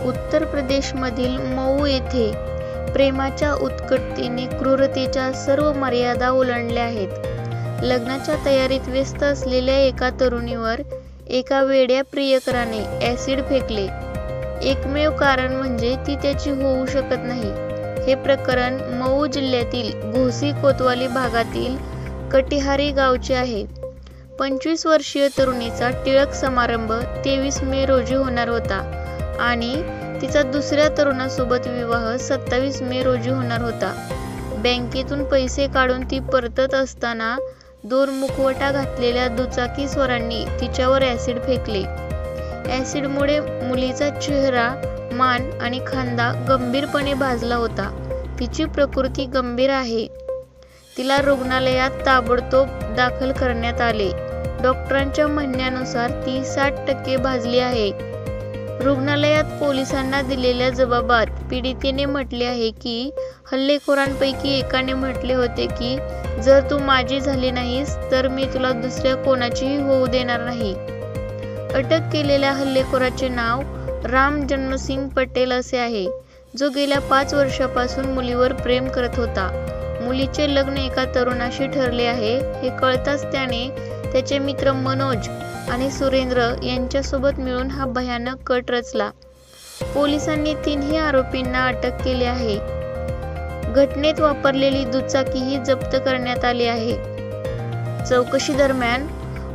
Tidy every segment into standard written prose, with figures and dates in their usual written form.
उत्तर प्रदेशमधील मऊ येथे प्रेमाच्या उत्कटतेने क्रूरतेच्या सर्व मर्यादा ओलांडल्या आहेत. लग्नाच्या तयारीत व्यस्त असलेल्या एका तरुणीवर एका वेड्या प्रियकराने ॲसिड फेकले. एकमेव कारण म्हणजे ती त्याची होऊ शकत नाही. हे प्रकरण मऊ जिल्ह्यातील घोसी कोतवाली भागातील कटिहारी गावचे आहे. 25 वर्षीय तरुणीचा टिळक समारंभ 23 मे रोजी होणार होता आणि तिचा दुसऱ्या तरुणासोबत विवाह 27 मे रोजी होणार होता. बँकेतून पैसे काढून ती परतत असताना 2 मुखवटा घातलेल्या दुचाकीस्वारांनी तिच्यावर ॲसिड फेकले. ॲसिडमुळे मुलीचा चेहरा, मान आणि खांदा गंभीरपणे भाजला होता. तिची प्रकृती गंभीर आहे. तिला रुग्णालयात ताबडतोब दाखल करण्यात आले. डॉक्टरांच्या म्हणण्यानुसार ती 60% भाजली आहे. रुग्णालयात पोलिसांना दिलेल्या जबाबात पीडितेने म्हटले आहे की हल्लेखोरांपैकी एकाने म्हटले होते की जर तू माझी झाली नाहीस तर मी तुला दुसऱ्या कोणाचीही होऊ देणार नाही. अटक केलेल्या हल्लेखोराचे नाव राम जन्मसिंग पटेल असे आहे, जो गेल्या 5 वर्षापासून मुलीवर प्रेम करत होता. मुलीचे लग्न एका तरुणाशी ठरले आहे हे कळताच त्याने त्याचे मित्र मनोज आणि सुरेंद्र यांच्यासोबत मिळून हा भयानक कट रचला. पोलिसांनी 3ही आरोपींना अटक केली आहे. घटनेत वापरलेली दुचाकीही जप्त करण्यात आली आहे. चौकशी दरम्यान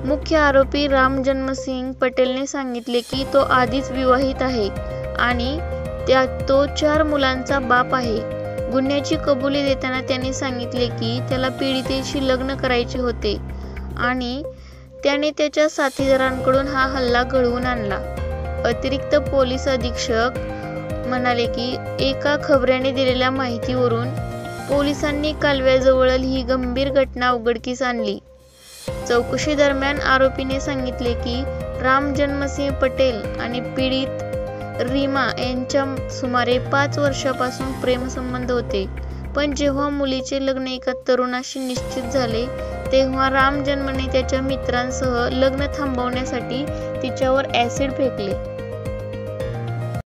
मुख्य आरोपी राम जन्मसिंग पटेलने सांगितले की तो आधीच विवाहित आहे आणि तो 4 मुलांचा बाप आहे. गुन्ह्याची कबुली देताना त्यांनी सांगितले की त्याला पीडितेशी लग्न करायचे होते आणि त्याने त्याच्या साथीदारांकडून हा हल्ला घडवून आणला. अतिरिक्त पोलीस अधीक्षक म्हणाले की एका खबऱ्याने दिलेल्या माहितीवरून पोलिसांनी कालव्याजवळ ही गंभीर घटना उघडकीस आणली. चौकशी दरम्यान आरोपीने सांगितले की राम जन्मसिंह पटेल आणि पीडित रीमा यांच्या सुमारे 5 वर्षापासून प्रेमसंबंध होते. पण जेव्हा मुलीचे लग्न एका तरुणाशी निश्चित झाले तेव्हा राम जन्मने त्याच्या मित्रांसह लग्न थांबवण्यासाठी तिच्यावर ॲसिड फेकले.